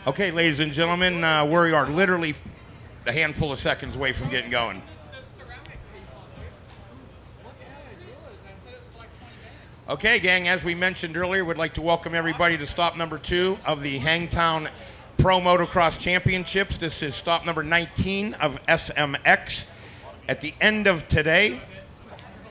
Okay, ladies and gentlemen, we are literally a handful of seconds away from getting going. Okay, gang, as we mentioned earlier, we'd like to welcome everybody to stop number 2 of the Hangtown Pro Motocross Championships. This is stop number 19 of SMX. At the end of today,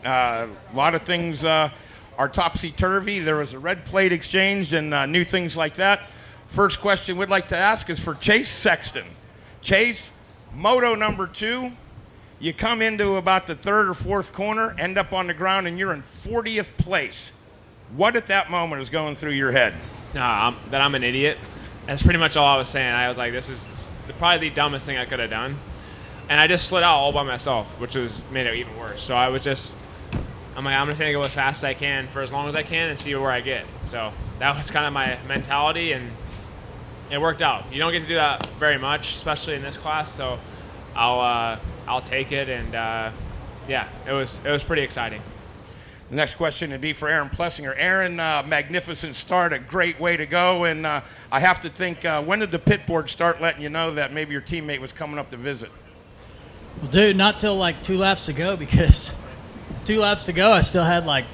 a lot of things are topsy-turvy. There was a red plate exchanged and new things like that. First question we'd like to ask is for Chase Sexton. Chase, Moto number 2. You come into about the third or fourth corner, end up on the ground, and you're in 40th place. What at that moment is going through your head? That I'm an idiot. That's pretty much all I was saying. I was like, this is probably the dumbest thing I could have done. And I just slid out all by myself, which made it even worse. So I'm like, I'm going to go as fast as I can for as long as I can and see where I get. So that was kind of my mentality, and it worked out. You don't get to do that very much, especially in this class. So I'll take it, and yeah, it was pretty exciting. The next question would be for Aaron Plessinger. Aaron, magnificent start, a great way to go, and I have to think, when did the pit board start letting you know that maybe your teammate was coming up to visit? Well, dude, not till like 2 laps to go, because 2 laps to go, I still had I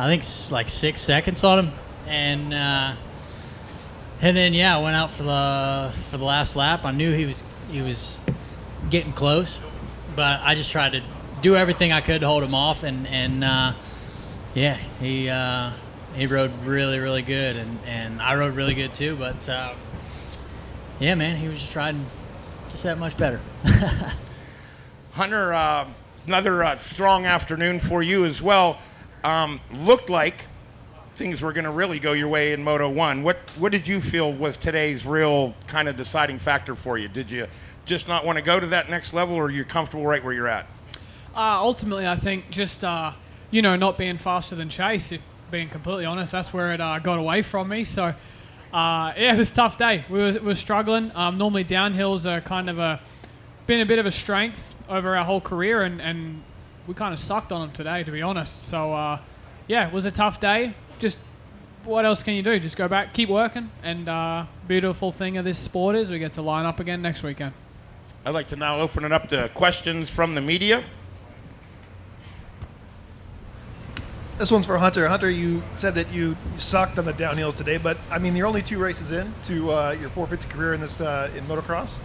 think 6 seconds on him, and then yeah, I went out for the last lap. I knew he was getting close, but I just tried to do everything I could to hold him off, and yeah, he rode really, really good, and I rode really good too, but yeah, man, he was just riding just that much better. Hunter, another strong afternoon for you as well. Looked like things were going to really go your way in Moto 1. What did you feel was today's real kind of deciding factor for you? Did you just not want to go to that next level, or are you comfortable right where you're at? Ultimately, I think just, not being faster than Chase, if being completely honest, that's where it got away from me. So, yeah, it was a tough day. We were struggling. Normally downhills are kind of been a bit of a strength over our whole career, and we kind of sucked on them today, to be honest. So, yeah, it was a tough day. Just what else can you do? Just go back, keep working, and beautiful thing of this sport is we get to line up again next weekend. I'd like to now open it up to questions from the media. This one's for Hunter. Hunter, you said that you sucked on the downhills today, but I mean, you're only 2 races in to your 450 career in this in motocross,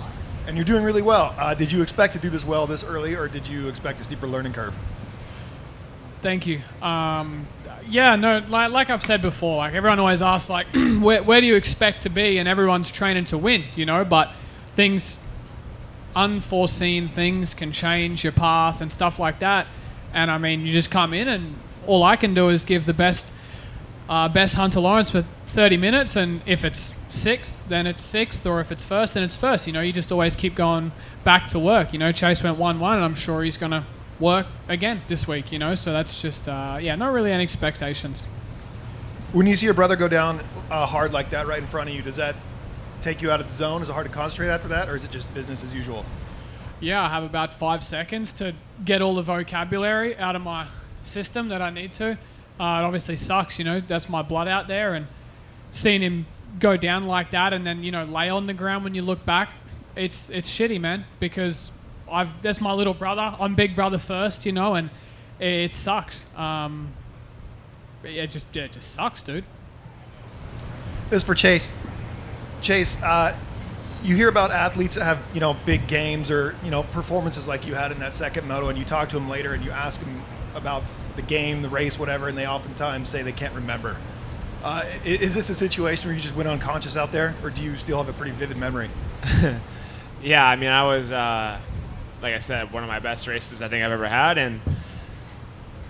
and you're doing really well. Did you expect to do this well this early, or did you expect a steeper learning curve? Thank you. Yeah, no, like I've said before, like everyone always asks, like, where do you expect to be? And everyone's training to win, but unforeseen things can change your path and stuff like that. And I mean, you just come in, and all I can do is give the best Hunter Lawrence for 30 minutes. And if it's 6th, then it's 6th, or if it's 1st, then it's 1st. You just always keep going back to work. Chase went 1-1, and I'm sure he's going to work again this week, so that's just, yeah, not really any expectations. When you see your brother go down hard like that right in front of you, does that take you out of the zone? Is it hard to concentrate after that, or is it just business as usual? Yeah, I have about 5 seconds to get all the vocabulary out of my system that I need to. It obviously sucks, that's my blood out there, and seeing him go down like that and then, lay on the ground when you look back, it's shitty, man, because that's my little brother. I'm big brother first, and it sucks. It just sucks, dude. This is for Chase. Chase, you hear about athletes that have, big games or, performances like you had in that second moto, and you talk to them later and you ask them about the game, the race, whatever, and they oftentimes say they can't remember. Is this a situation where you just went unconscious out there, or do you still have a pretty vivid memory? Yeah, I mean, I was, like I said, one of my best races I think I've ever had, and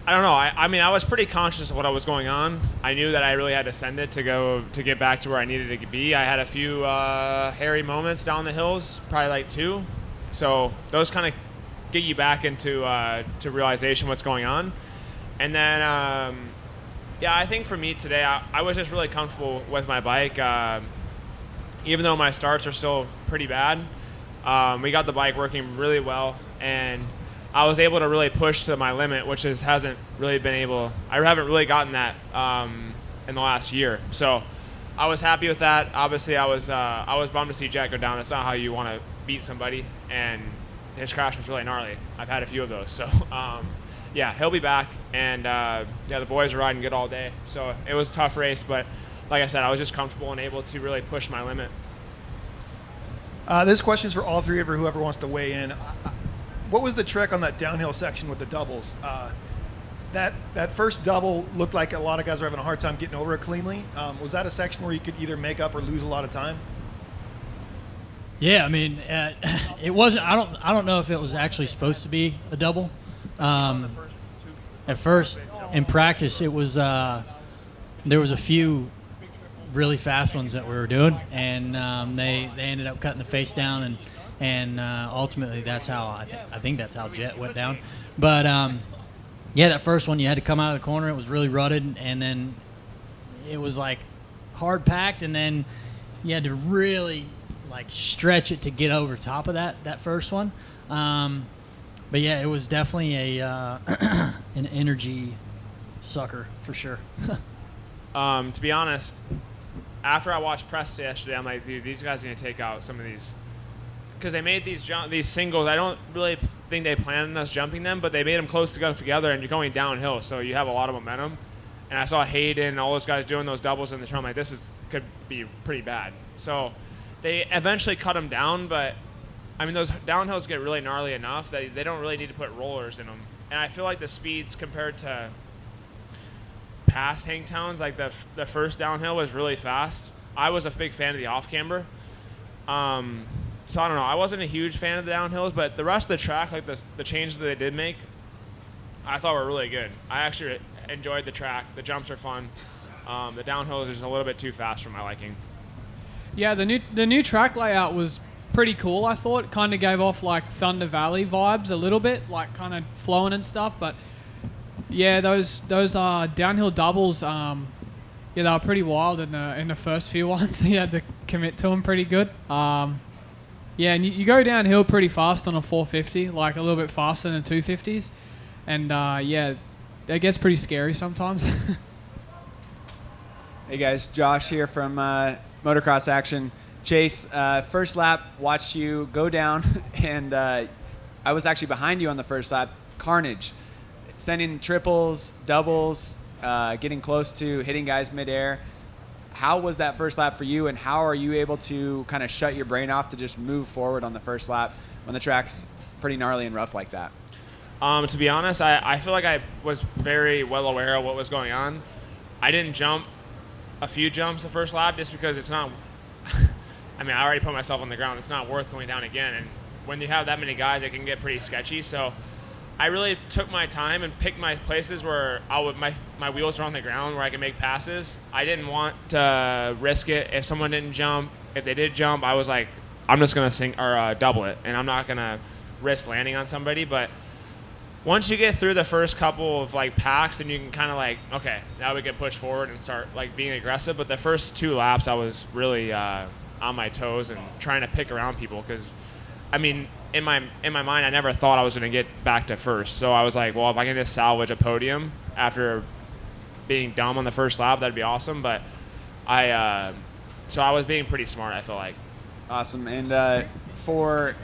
I don't know. I mean, I was pretty conscious of what was going on. I knew that I really had to send it to get back to where I needed to be. I had a few hairy moments down the hills, probably like 2. So those kind of get you back into to realization what's going on. And then, yeah, I think for me today, I was just really comfortable with my bike. Even though my starts are still pretty bad, we got the bike working really well, and I was able to really push to my limit, which hasn't really been able. I haven't really gotten that in the last year. So I was happy with that. Obviously, I was bummed to see Jet go down. It's not how you want to beat somebody, and his crash was really gnarly. I've had a few of those, so yeah, he'll be back, and yeah, the boys are riding good all day. So it was a tough race, but like I said, I was just comfortable and able to really push my limit. This question is for all three of you, whoever wants to weigh in. What was the trick on that downhill section with the doubles? That first double looked like a lot of guys were having a hard time getting over it cleanly. Was that a section where you could either make up or lose a lot of time? Yeah, I mean, it wasn't. I don't know if it was actually supposed to be a double. At first, in practice, it was. There was a few really fast ones that we were doing, and they ended up cutting the face down, and ultimately that's how I think that's how Jet went down. But yeah, that first one you had to come out of the corner. It was really rutted, and then it was like hard packed, and then you had to really like stretch it to get over top of that first one. But yeah, it was definitely a an energy sucker for sure. To be honest, after I watched Presta yesterday, I'm like, dude, these guys need to take out some of these, because they made these singles. I don't really think they planned on us jumping them, but they made them close together, and you're going downhill, so you have a lot of momentum. And I saw Hayden and all those guys doing those doubles in the turn. I'm like, could be pretty bad. So they eventually cut them down, but I mean, those downhills get really gnarly enough that they don't really need to put rollers in them. And I feel like the speeds compared to past Hangtowns, like the first downhill was really fast. I was a big fan of the off-camber. So I don't know. I wasn't a huge fan of the downhills, but the rest of the track, like the changes that they did make, I thought were really good. I actually enjoyed the track. The jumps are fun. The downhill is just a little bit too fast for my liking. Yeah, the new track layout was pretty cool. I thought it kind of gave off like Thunder Valley vibes a little bit, like kind of flowing and stuff. But yeah, those downhill doubles, yeah, they were pretty wild in the first few ones. You had to commit to them pretty good. Yeah, and you go downhill pretty fast on a 450, like a little bit faster than 250s, and yeah, it gets pretty scary sometimes. Hey guys, Josh here from Motocross Action. Chase, first lap, watched you go down, and I was actually behind you on the first lap. Carnage, sending triples, doubles, getting close to hitting guys midair. How was that first lap for you, and how are you able to kind of shut your brain off to just move forward on the first lap when the track's pretty gnarly and rough like that? To be honest, I feel like I was very well aware of what was going on. I didn't jump a few jumps the first lap just because it's not I mean, I already put myself on the ground. It's not worth going down again, and when you have that many guys, it can get pretty sketchy. So I really took my time and picked my places where my wheels were on the ground where I could make passes. I didn't want to risk it. If someone didn't jump, if they did jump, I was like, I'm just going to double it, and I'm not going to risk landing on somebody. But once you get through the first couple of like packs, and you can kind of like, okay, now we can push forward and start like being aggressive. But the first two laps, I was really on my toes and trying to pick around people, because I mean, in my mind, I never thought I was going to get back to first. So I was like, well, if I can just salvage a podium after being dumb on the first lap, that'd be awesome. But so I was being pretty smart, I feel like. Awesome. And for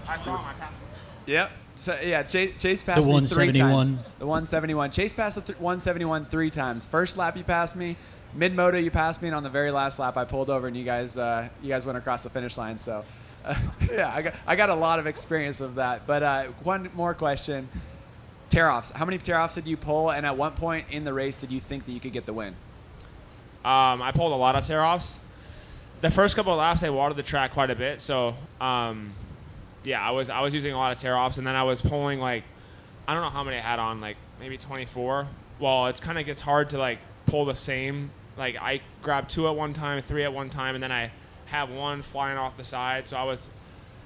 I saw my passport. Yep. So yeah, Chase passed The me 3 times. 171. The 171. Chase passed the 171 3 times. First lap you passed me. Mid-moto you passed me, and on the very last lap I pulled over, and you guys went across the finish line. So yeah, I got a lot of experience of that. But one more question: tear-offs. How many tear-offs did you pull, and at what point in the race did you think that you could get the win? I pulled a lot of tear-offs. The first couple of laps, they watered the track quite a bit, so yeah, I was using a lot of tear-offs, and then I was pulling like, I don't know how many I had on, like maybe 24. Well, it kind of gets hard to like pull the same. Like I grabbed 2 at one time, 3 at one time, and then I have 1 flying off the side. So I was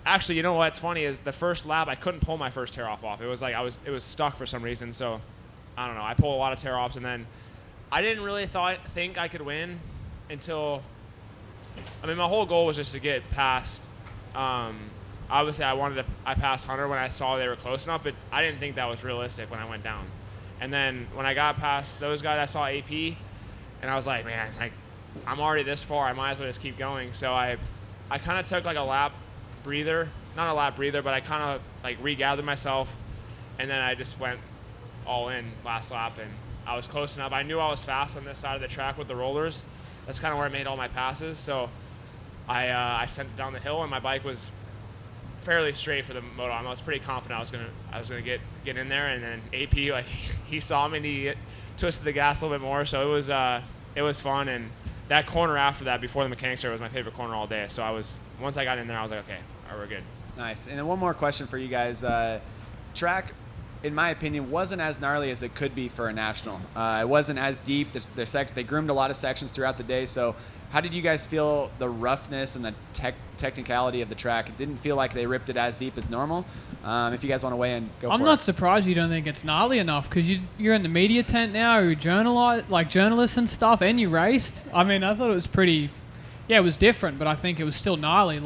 actually, you know what's funny is the first lap I couldn't pull my first tear-off off. It was like it was stuck for some reason. So I don't know. I pulled a lot of tear-offs, and then I didn't really think I could win until, I mean, my whole goal was just to get past. Obviously, I passed Hunter when I saw they were close enough, but I didn't think that was realistic when I went down. And then when I got past those guys, I saw AP, and I was like, man, like I'm already this far. I might as well just keep going. So I kind of took like a lap breather, not a lap breather, but I kind of like regathered myself, and then I just went all in last lap, and I was close enough. I knew I was fast on this side of the track with the rollers. That's kind of where I made all my passes. So I sent it down the hill, and my bike was fairly straight for the moto. I was pretty confident I was gonna get in there, and then AP, like he saw me and he twisted the gas a little bit more. So it was fun, and that corner after that, before the mechanics area, was my favorite corner all day. So once I got in there, I was like, okay, all right, we're good. Nice. And then one more question for you guys. Track, in my opinion, wasn't as gnarly as it could be for a national. It wasn't as deep. They groomed a lot of sections throughout the day. So how did you guys feel the roughness and the technicality of the track? It didn't feel like they ripped it as deep as normal. If you guys want to weigh in, go for it. I'm not surprised you don't think it's gnarly enough, because you're in the media tent now, you're journalists and stuff, and you raced. I mean, I thought it was pretty, it was different, but I think it was still gnarly,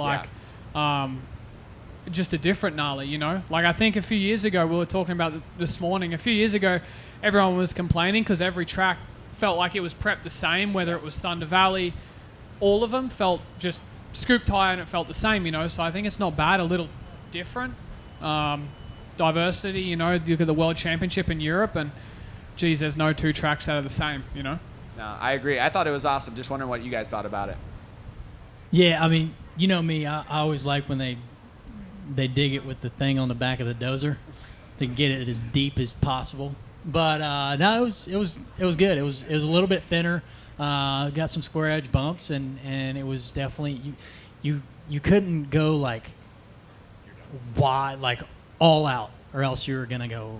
just a different gnarly, you know? Like, I think a few years ago, we were talking about this morning, a few years ago, everyone was complaining because every track felt like it was prepped the same, whether it was Thunder Valley, all of them felt just scoop tire and it felt the same, you know? So I think it's not bad, a little different. Diversity, you know, you look at the World Championship in Europe, and geez, there's no two tracks that are the same, you know? No, I agree. I thought it was awesome. Just wondering what you guys thought about it. Yeah, I mean, you know me, I always like when they dig it with the thing on the back of the dozer to get it as deep as possible. But no, it was good. It was a little bit thinner. Got some square edge bumps, and it was definitely you couldn't go like wide, like all out, or else you were gonna go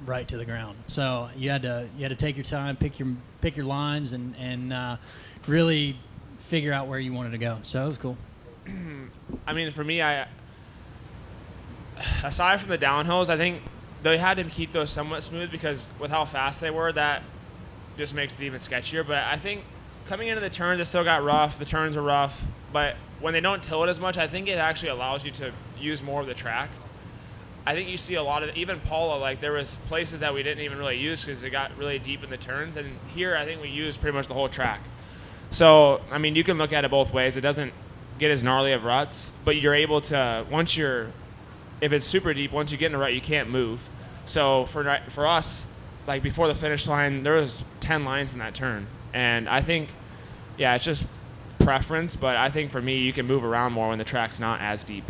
right to the ground. So you had to take your time, pick your lines, and really figure out where you wanted to go. So it was cool. I mean, for me, aside from the downhills, I think they had to keep those somewhat smooth, because with how fast they were, that just makes it even sketchier. But I think coming into the turns, it still got rough. The turns are rough, but when they don't tilt as much, I think it actually allows you to use more of the track. I think you see a lot of, even Paula, like there was places that we didn't even really use because it got really deep in the turns, and here I think we used pretty much the whole track. So, I mean, you can look at it both ways. It doesn't get as gnarly of ruts, but you're able to, if it's super deep, once you get in a rut, you can't move. So for us, like before the finish line, there was 10 lines in that turn. And I think, it's just preference, but I think for me, you can move around more when the track's not as deep.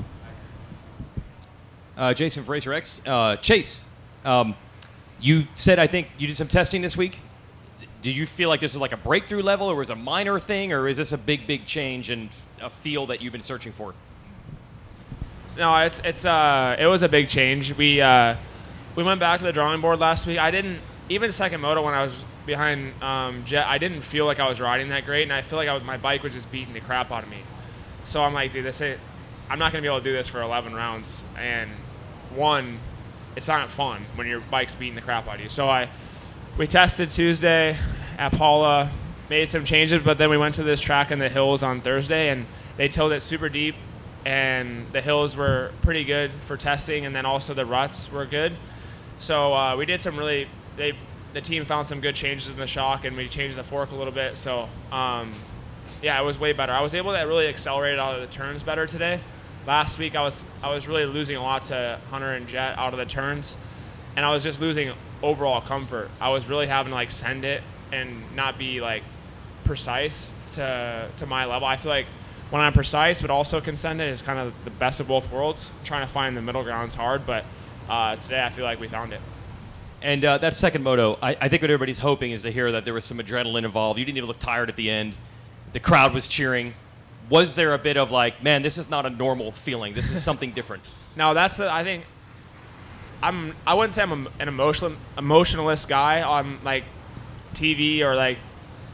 Jason from Racer X. Chase, you said, I think you did some testing this week. Did you feel like this was like a breakthrough level, or was it a minor thing, or is this a big change and a feel that you've been searching for? No, it was a big change. We went back to the drawing board last week. I didn't, even second moto when I was behind Jet, I didn't feel like I was riding that great, and I feel like my bike was just beating the crap out of me. So I'm like, dude, I'm not going to be able to do this for 11 rounds. And one, it's not fun when your bike's beating the crap out of you. So we tested Tuesday at Paula, made some changes, but then we went to this track in the hills on Thursday, and they tilled it super deep, and the hills were pretty good for testing, and then also the ruts were good. So we did some really, the team found some good changes in the shock, and we changed the fork a little bit. So it was way better. I was able to really accelerate out of the turns better today. Last week I was really losing a lot to Hunter and Jet out of the turns, and I was just losing overall comfort. I was really having to like send it and not be like precise to my level. I feel like when I'm precise but also can send it is kind of the best of both worlds. Trying to find the middle ground's hard, but today I feel like we found it. And that second moto, I think what everybody's hoping is to hear that there was some adrenaline involved. You didn't even look tired at the end. The crowd was cheering. Was there a bit of like, man, this is not a normal feeling. This is something different? No, I think I wouldn't say I'm an emotionalist guy on like TV or like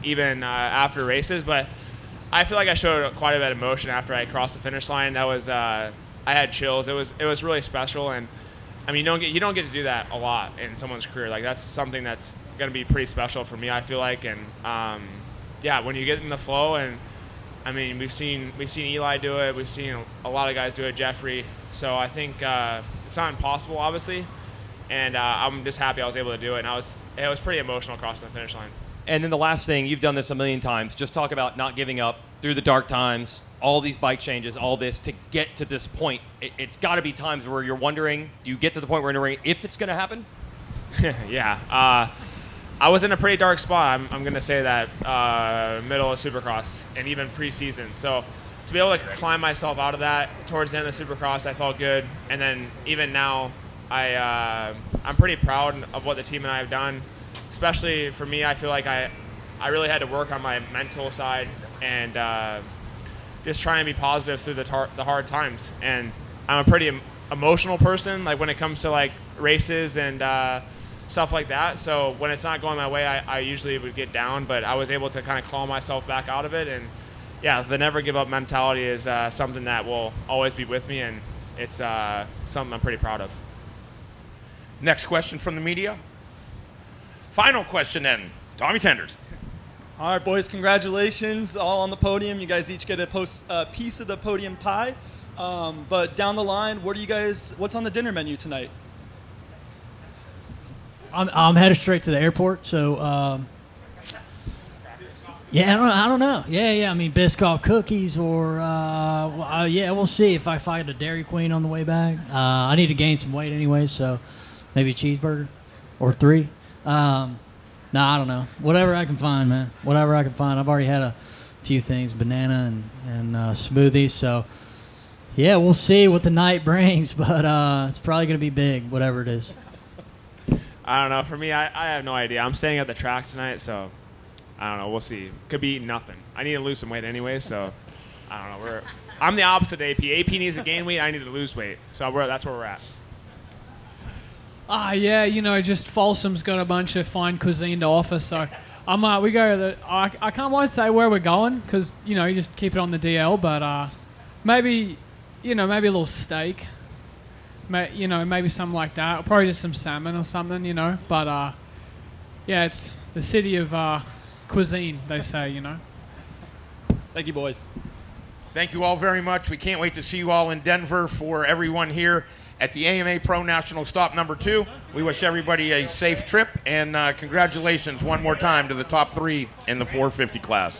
even after races, but I feel like I showed quite a bit of emotion after I crossed the finish line. That was I had chills. It was really special, and I mean you don't get to do that a lot in someone's career. Like that's something that's gonna be pretty special for me, I feel like, and when you get in the flow, and I mean we've seen Eli do it, we've seen a lot of guys do it, Jeffrey. So I think it's not impossible, obviously, and I'm just happy I was able to do it. And it was pretty emotional crossing the finish line. And then the last thing, you've done this a million times. Just talk about not giving up through the dark times, all these bike changes, all this to get to this point. It's got to be times where you're wondering, do you get to the point where you're wondering if it's going to happen? Yeah. I was in a pretty dark spot. I'm going to say that middle of Supercross and even preseason. So to be able to climb myself out of that towards the end of Supercross, I felt good. And then even now, I'm pretty proud of what the team and I have done. Especially for me, I feel like I really had to work on my mental side and just try and be positive through the hard times. And I'm a pretty emotional person, like when it comes to like races and stuff like that. So when it's not going my way, I usually would get down, but I was able to kind of claw myself back out of it. And yeah, the never give up mentality is something that will always be with me, and it's something I'm pretty proud of. Next question from the media. Final question then, Tommy Tenders. All right, boys, congratulations, all on the podium. You guys each get a piece of the podium pie. But down the line, what's on the dinner menu tonight? I'm headed straight to the airport, so yeah, I don't know. Yeah. I mean, Biscoff cookies, or yeah, we'll see if I find a Dairy Queen on the way back. I need to gain some weight anyway, so maybe a cheeseburger or 3. No, I don't know. Whatever I can find, man. Whatever I can find. I've already had a few things, banana and smoothies. So, yeah, we'll see what the night brings, but it's probably going to be big, whatever it is. I don't know. For me, I have no idea. I'm staying at the track tonight, so I don't know. We'll see. Could be nothing. I need to lose some weight anyway, so I don't know. I'm the opposite of AP. AP needs to gain weight. I need to lose weight. So that's where we're at. Yeah, just Folsom's got a bunch of fine cuisine to offer, so we go to the. I can't won't say where we're going because you just keep it on the DL, but maybe a little steak, maybe something like that, or probably just some salmon or something, But yeah, it's the city of cuisine, they say, Thank you, boys. Thank you all very much. We can't wait to see you all in Denver. For everyone here at the AMA Pro National Stop number 2, we wish everybody a safe trip, and congratulations one more time to the top 3 in the 450 class.